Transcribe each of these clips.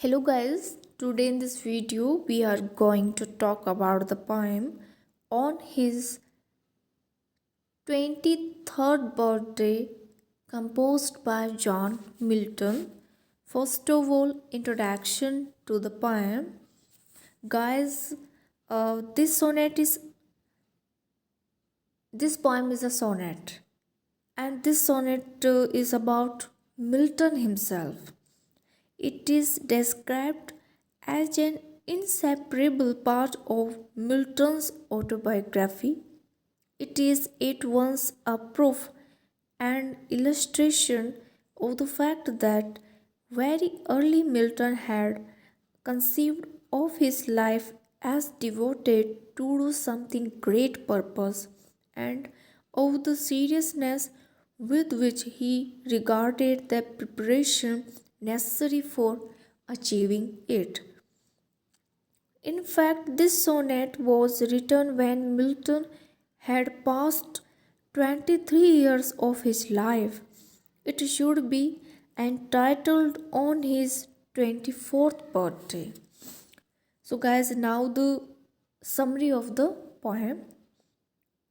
Hello guys, today in this video we are going to talk about the poem on his 23rd birthday composed by John Milton. First of all, introduction to the poem. Guys, this sonnet is this poem is a sonnet, and this sonnet is about Milton himself. It is described as an inseparable part of Milton's autobiography. It is at once a proof and illustration of the fact that very early Milton had conceived of his life as devoted to do something great purpose and of the seriousness with which he regarded the preparation necessary for achieving it. In fact, this sonnet was written when Milton had passed 23 years of his life. It should be entitled on his 24th birthday. So, guys, now the summary of the poem.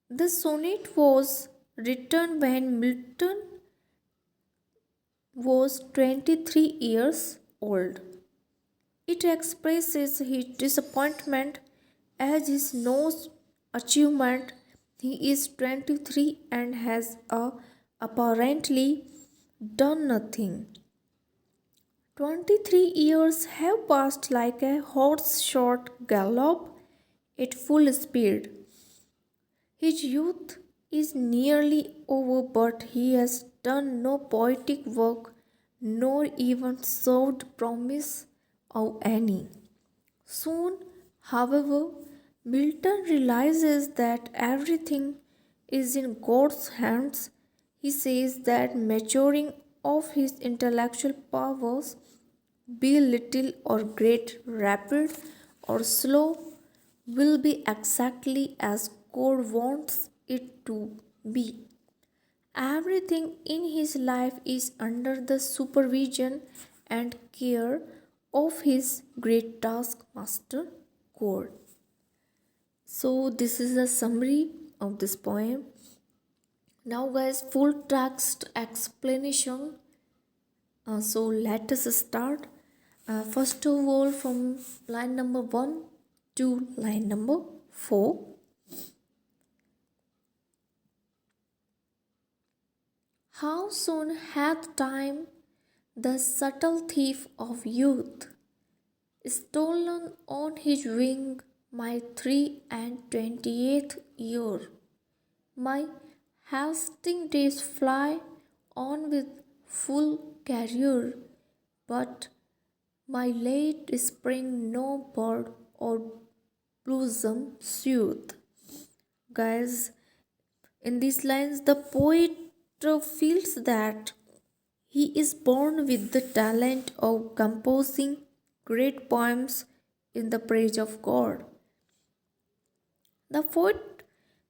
The sonnet was written when Milton was 23 years old. It expresses his disappointment as his no achievement. He is 23 and has apparently done nothing. 23 years have passed like a horse short gallop at full speed. His youth is nearly over, but he has done no poetic work nor even showed promise of any. Soon, however, Milton realizes that everything is in God's hands. He says that maturing of his intellectual powers, be little or great, rapid or slow, will be exactly as God wants it to be. Everything in his life is under the supervision and care of his great taskmaster, God. So, this is a summary of this poem. Now, guys, full text explanation. So, let us start. First of all, from line number 1 to line number 4. How soon hath time, the subtle thief of youth, stolen on his wing my 23 year. My hasting days fly on with full career, but my late spring no bud or blossom soothe. Guys, in these lines, the poet feels that he is born with the talent of composing great poems in the praise of God. The poet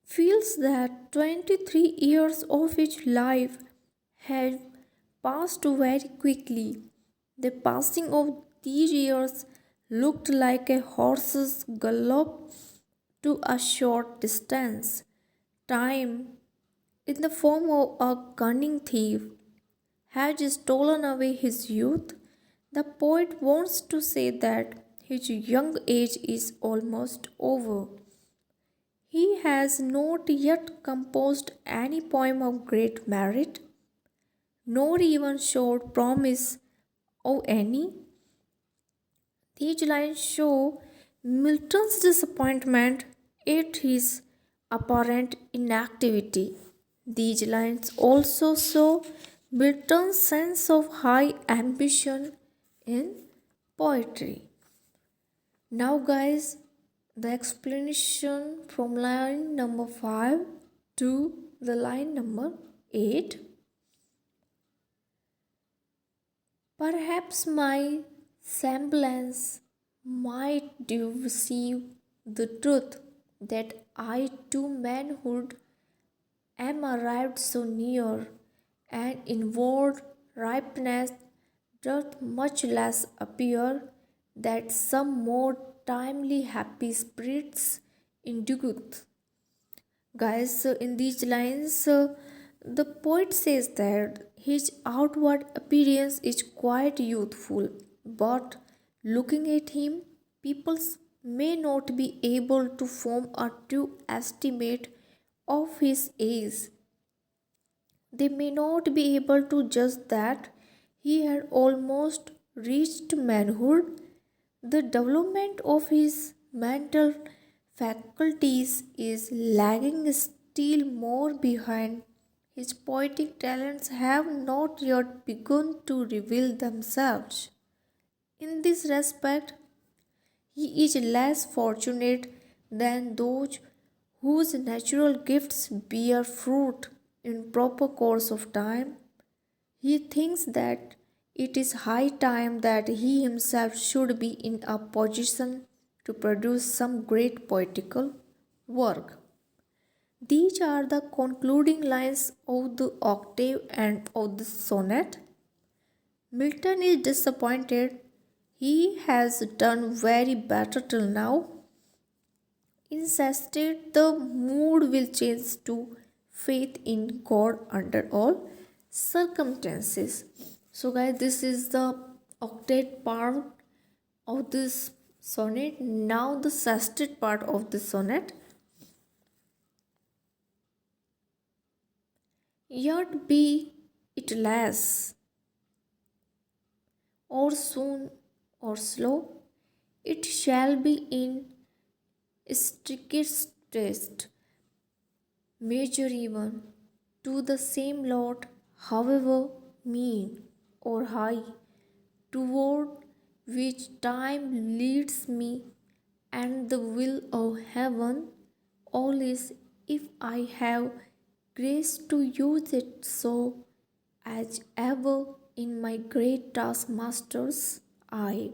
feels that 23 years of his life had passed very quickly. The passing of these years looked like a horse's gallop to a short distance. Time, in the form of a cunning thief, had stolen away his youth. The poet wants to say that his young age is almost over. He has not yet composed any poem of great merit, nor even showed promise of any. These lines show Milton's disappointment at his apparent inactivity. These lines also show Milton's sense of high ambition in poetry. Now, guys, the explanation from line number 5 to the line number 8. Perhaps my semblance might deceive the truth that I to manhood am arrived so near, and inward ripeness doth much less appear that some more timely happy spirits induce. Guys, in these lines, the poet says that his outward appearance is quite youthful, but looking at him, people may not be able to form a true estimate of his age. They may not be able to judge that he had almost reached manhood. The development of his mental faculties is lagging still more behind. His poetic talents have not yet begun to reveal themselves. In this respect, he is less fortunate than those whose natural gifts bear fruit in proper course of time. He thinks that it is high time that he himself should be in a position to produce some great poetical work. These are the concluding lines of the octave and of the sonnet. Milton is disappointed. He has done very better till now. Insisted the mood will change to faith in God under all circumstances. So, guys, this is the octet part of this sonnet. Now, the sestet part of the sonnet. Yet be it less, or soon or slow, it shall be in strictest taste, measure even to the same lot, however mean or high, toward which time leads me, and the will of heaven all is if I have grace to use it so as ever in my great taskmaster's eye.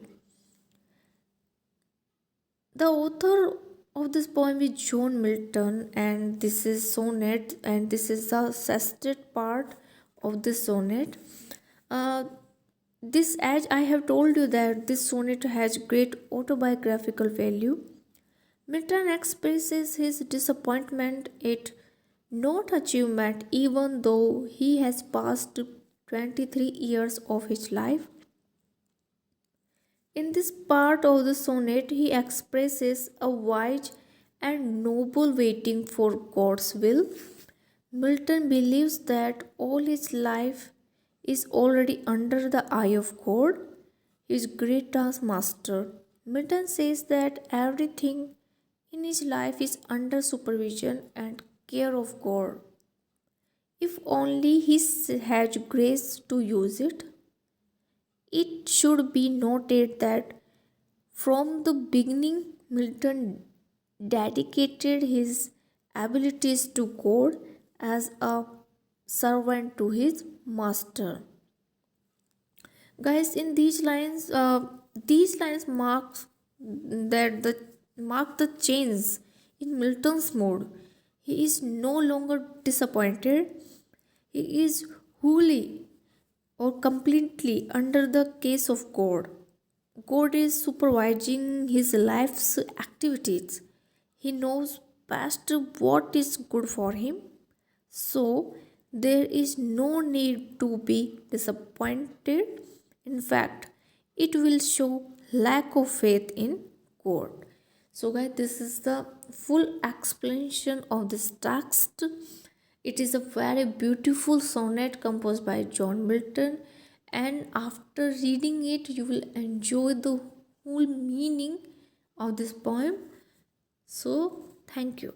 The author of this poem is John Milton, and this is sonnet, and this is the sestet part of the sonnet. Uh, this, as I have told you, that this sonnet has great autobiographical value. Milton expresses his disappointment at not achievement, even though he has passed 23 years of his life. In this part of the sonnet, he expresses a wise and noble waiting for God's will. Milton believes that all his life is already under the eye of God, his great taskmaster. Milton says that everything in his life is under supervision and care of God. If only he has grace to use it. It should be noted that from the beginning, Milton dedicated his abilities to God as a servant to his master. Guys, in these lines mark the change in Milton's mood. He is no longer disappointed. He is wholly or completely under the case of God. God is supervising his life's activities. He knows best what is good for him. So, there is no need to be disappointed. In fact, it will show lack of faith in God. So, guys, this is the full explanation of this text. It is a very beautiful sonnet composed by John Milton, and after reading it, you will enjoy the whole meaning of this poem. So, thank you.